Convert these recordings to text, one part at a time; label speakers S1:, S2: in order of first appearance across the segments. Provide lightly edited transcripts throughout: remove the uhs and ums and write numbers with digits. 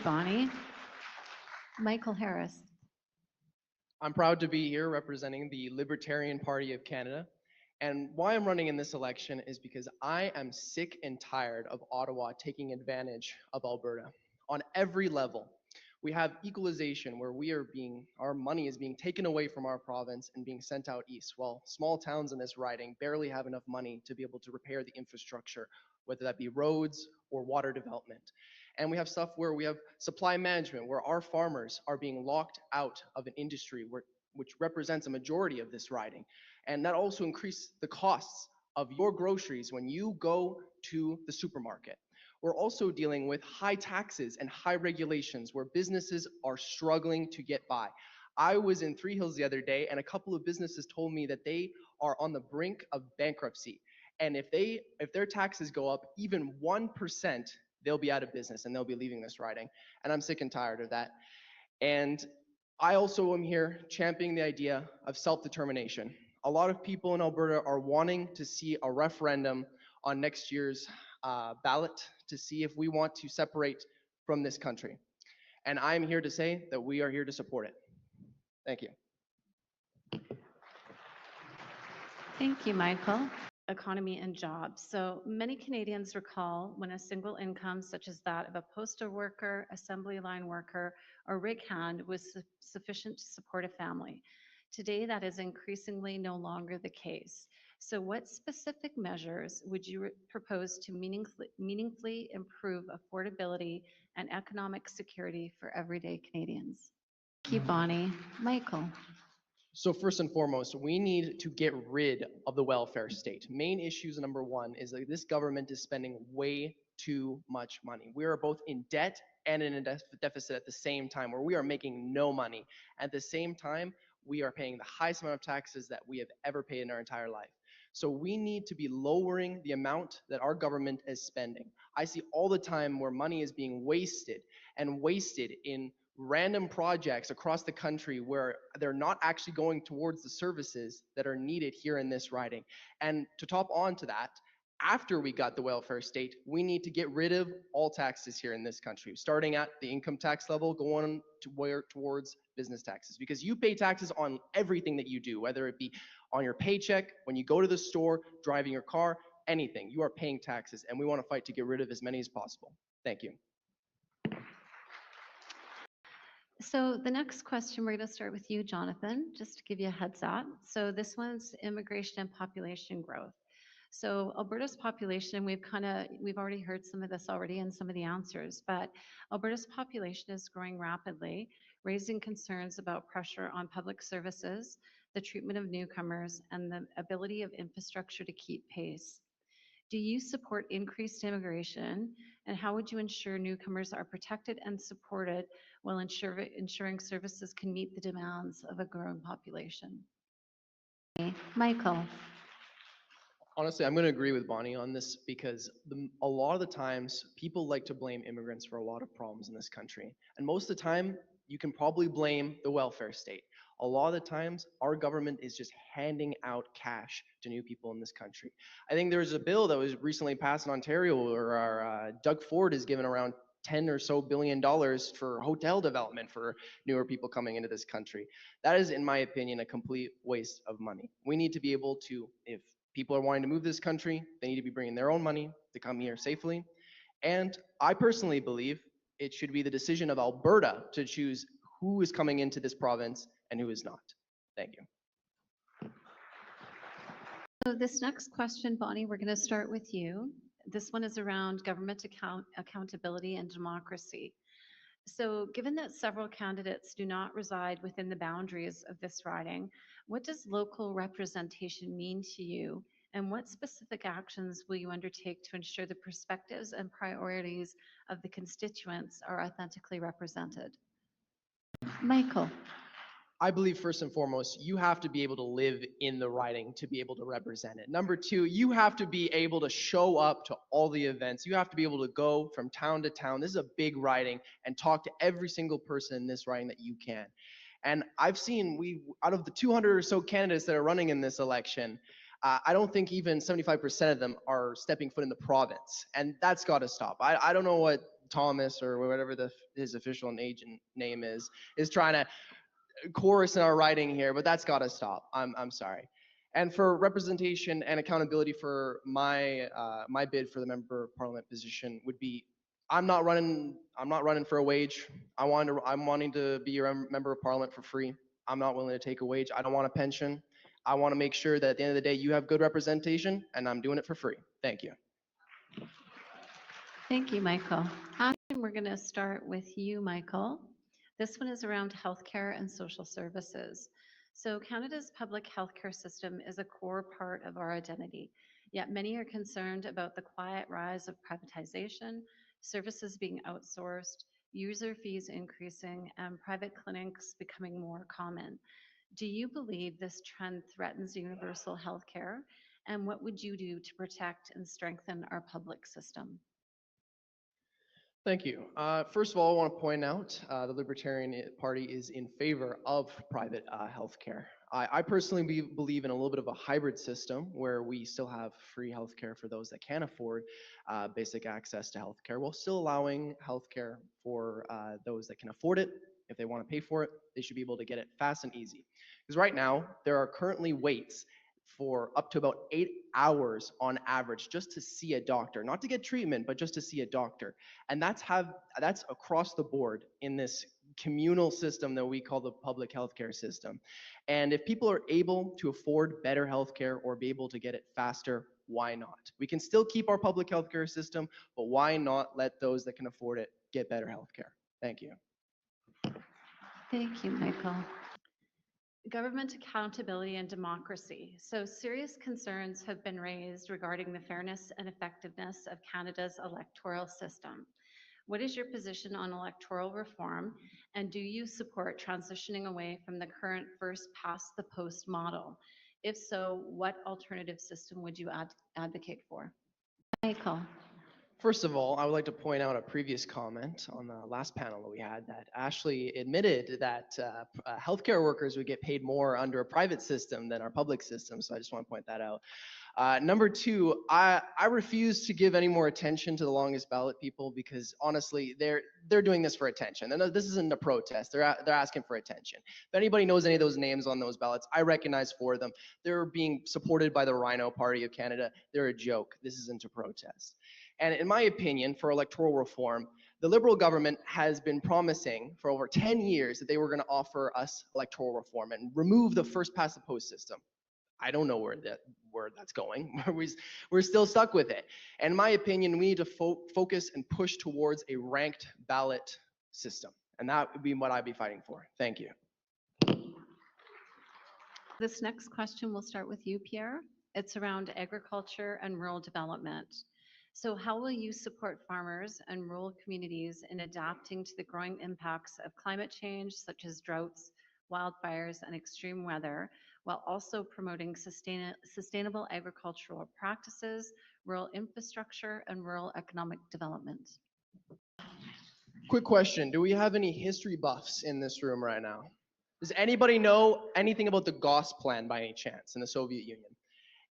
S1: Bonnie. Michael Harris.
S2: I'm proud to be here representing the Libertarian Party of Canada. And why I'm running in this election is because I am sick and tired of Ottawa taking advantage of Alberta on every level. We have equalization where our money is being taken away from our province and being sent out east, while small towns in this riding barely have enough money to be able to repair the infrastructure, whether that be roads or water development. And we have stuff where we have supply management, where our farmers are being locked out of an industry which represents a majority of this riding. And that also increased the costs of your groceries when you go to the supermarket. We're also dealing with high taxes and high regulations where businesses are struggling to get by. I was in Three Hills the other day, and a couple of businesses told me that they are on the brink of bankruptcy. And if their taxes go up even 1%, they'll be out of business and they'll be leaving this riding. And I'm sick and tired of that. And I also am here championing the idea of self-determination. A lot of people in Alberta are wanting to see a referendum on next year's ballot to see if we want to separate from this country. And I'm here to say that we are here to support it. Thank you.
S1: Thank you, Michael. Economy and jobs. So many Canadians recall when a single income, such as that of a postal worker, assembly line worker, or rig hand, was sufficient to support a family. Today, that is increasingly no longer the case. So what specific measures would you propose to meaningfully improve affordability and economic security for everyday Canadians? Thank you, Bonnie. Michael.
S2: So first and foremost, we need to get rid of the welfare state. Main issues number one is that this government is spending way too much money. We are both in debt and in a deficit at the same time, where we are making no money. At the same time, we are paying the highest amount of taxes that we have ever paid in our entire life. So we need to be lowering the amount that our government is spending. I see all the time where money is being wasted in random projects across the country where they're not actually going towards the services that are needed here in this riding. And to top on to that, after we got the welfare state, we need to get rid of all taxes here in this country, starting at the income tax level, going towards business taxes, because you pay taxes on everything that you do, whether it be on your paycheck, when you go to the store, driving your car, anything. You are paying taxes, and we want to fight to get rid of as many as possible. Thank you.
S1: So the next question, we're going to start with you, Jonathan, just to give you a heads up. So this one's immigration and population growth. So Alberta's population, we've already heard some of this already in some of the answers, but Alberta's population is growing rapidly, raising concerns about pressure on public services, the treatment of newcomers, and the ability of infrastructure to keep pace. Do you support increased immigration, and how would you ensure newcomers are protected and supported while ensuring services can meet the demands of a growing population? Michael.
S2: Honestly, I'm going to agree with Bonnie on this because a lot of the times people like to blame immigrants for a lot of problems in this country. And most of the time, you can probably blame the welfare state. A lot of the times, our government is just handing out cash to new people in this country. I think there's a bill that was recently passed in Ontario where our Doug Ford is given around $10 billion for hotel development for newer people coming into this country. That is, in my opinion, a complete waste of money. We need to be able to, if people are wanting to move to this country, they need to be bringing their own money to come here safely. And I personally believe it should be the decision of Alberta to choose who is coming into this province and who is not. Thank you.
S1: So this next question, Bonnie, we're going to start with you. This one is around government accountability and democracy. So given that several candidates do not reside within the boundaries of this riding, what does local representation mean to you? And what specific actions will you undertake to ensure the perspectives and priorities of the constituents are authentically represented? Michael.
S2: I believe first and foremost, you have to be able to live in the riding to be able to represent it. Number two, you have to be able to show up to all the events. You have to be able to go from town to town. This is a big riding, and talk to every single person in this riding that you can. And I've seen, out of the 200 or so candidates that are running in this election, I don't think even 75% of them are stepping foot in the province. And that's got to stop. I don't know what Thomas or whatever his official name is trying to chorus in our writing here, but that's got to stop. I'm sorry. And for representation and accountability for my bid for the member of parliament position would be, I'm not running for a wage. I'm wanting to be your member of parliament for free. I'm not willing to take a wage. I don't want a pension. I want to make sure that at the end of the day you have good representation, and I'm doing it for free. Thank you.
S1: Thank you, Michael. We're going to start with you, Michael. This one is around healthcare and social services. So Canada's public healthcare system is a core part of our identity, yet many are concerned about the quiet rise of privatization, services being outsourced, user fees increasing, and private clinics becoming more common. Do you believe this trend threatens universal healthcare? And what would you do to protect and strengthen our public system?
S2: Thank you. First of all, I want to point out the Libertarian Party is in favor of private healthcare. I personally believe in a little bit of a hybrid system where we still have free healthcare for those that can't afford basic access to healthcare, while still allowing healthcare for those that can afford it. If they want to pay for it, they should be able to get it fast and easy. Because right now, there are currently waits for up to about 8 hours on average just to see a doctor, not to get treatment, but just to see a doctor. And that's across the board in this communal system that we call the public healthcare system. And if people are able to afford better healthcare or be able to get it faster, why not? We can still keep our public healthcare system, but why not let those that can afford it get better healthcare? Thank you.
S1: Thank you, Michael. Government accountability and democracy. So serious concerns have been raised regarding the fairness and effectiveness of Canada's electoral system. What is your position on electoral reform, and do you support transitioning away from the current first past the post model? If so, what alternative system would you advocate for? Michael.
S2: First of all, I would like to point out a previous comment on the last panel that we had that Ashley admitted that healthcare workers would get paid more under a private system than our public system. So I just want to point that out. Number two, I refuse to give any more attention to the longest ballot people because honestly, they're doing this for attention. And this isn't a protest. They're asking for attention. If anybody knows any of those names on those ballots, I recognize for them. They're being supported by the Rhino Party of Canada. They're a joke. This isn't a protest. And in my opinion, for electoral reform, the Liberal government has been promising for over 10 years that they were going to offer us electoral reform and remove the first past the post system. I don't know where that's going. We're still stuck with it. And in my opinion, we need to focus and push towards a ranked ballot system. And that would be what I'd be fighting for. Thank you.
S1: This next question will start with you, Pierre. It's around agriculture and rural development. So how will you support farmers and rural communities in adapting to the growing impacts of climate change, such as droughts, wildfires, and extreme weather, while also promoting sustainable agricultural practices, rural infrastructure, and rural economic development?
S2: Quick question. Do we have any history buffs in this room right now? Does anybody know anything about the Gauss plan by any chance in the Soviet Union?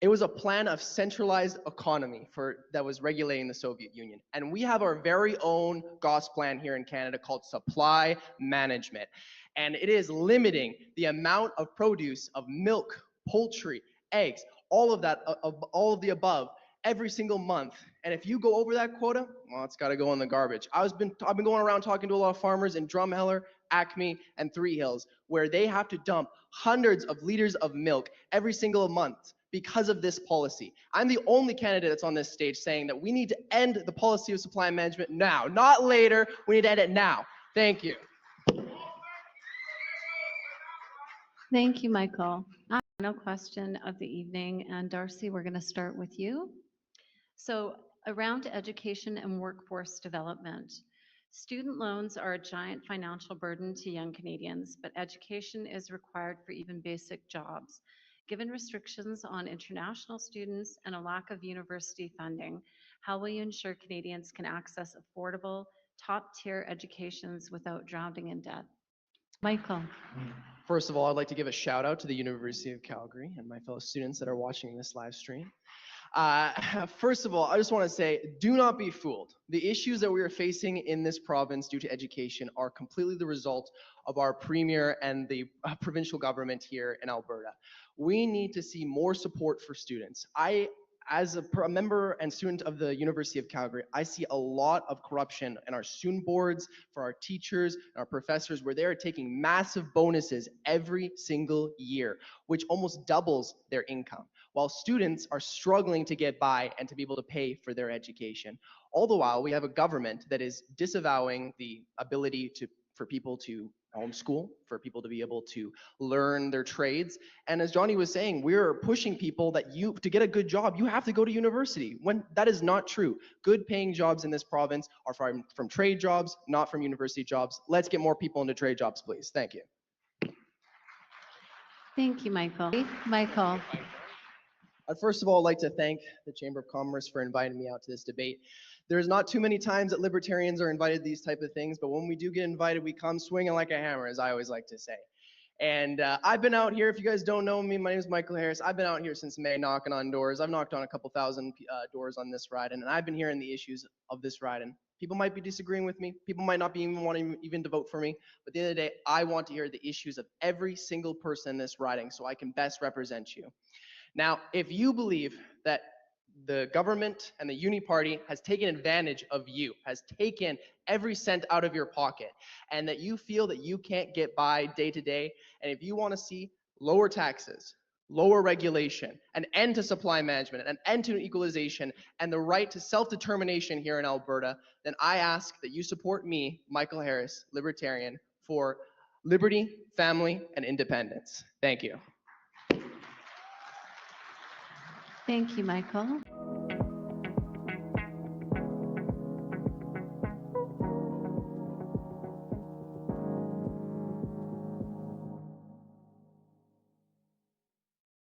S2: It was a plan of centralized economy that was regulating the Soviet Union. And we have our very own Gauss plan here in Canada called supply management. And it is limiting the amount of produce of milk, poultry, eggs, all of that, all of the above, every single month. And if you go over that quota, well, it's got to go in the garbage. I've been going around talking to a lot of farmers in Drumheller, Acme, and Three Hills, where they have to dump hundreds of liters of milk every single month because of this policy. I'm the only candidate that's on this stage saying that we need to end the policy of supply management now, not later. We need to end it now. Thank you.
S1: Thank you, Michael. Final question of the evening, and Darcy, we're going to start with you. So around education and workforce development, student loans are a giant financial burden to young Canadians, but education is required for even basic jobs. Given restrictions on international students and a lack of university funding, how will you ensure Canadians can access affordable, top-tier educations without drowning in debt? Michael.
S2: First of all, I'd like to give a shout out to the University of Calgary and my fellow students that are watching this live stream. First of all, I just want to say, do not be fooled. The issues that we are facing in this province due to education are completely the result of our premier and the provincial government here in Alberta. We need to see more support for students. As a member and student of the University of Calgary, I see a lot of corruption in our student boards, for our teachers, and our professors, where they are taking massive bonuses every single year, which almost doubles their income, while students are struggling to get by and to be able to pay for their education. All the while, we have a government that is disavowing the ability for people to homeschool, for people to be able to learn their trades. And as Johnny was saying, we're pushing people that to get a good job, you have to go to university, when that is not true. Good paying jobs in this province are from trade jobs, not from university jobs. Let's get more people into trade jobs, please. Thank you.
S1: Thank you, Michael. Michael.
S2: I'd first of all like to thank the Chamber of Commerce for inviting me out to this debate. There's not too many times that libertarians are invited to these type of things, but when we do get invited, we come swinging like a hammer, as I always like to say. And I've been out here, if you guys don't know me, my name is Michael Harris. I've been out here since May knocking on doors. I've knocked on a couple thousand doors on this ride, and I've been hearing the issues of this ride. And people might be disagreeing with me. People might not be even wanting even to vote for me. But at the end of the day, I want to hear the issues of every single person in this riding so I can best represent you. Now, if you believe that the government and the Uni Party has taken advantage of you, has taken every cent out of your pocket, and that you feel that you can't get by day to day, and if you want to see lower taxes, lower regulation, an end to supply management, an end to equalization, and the right to self-determination here in Alberta, then I ask that you support me, Michael Harris, Libertarian, for liberty, family, and independence. Thank you.
S1: Thank you, Michael.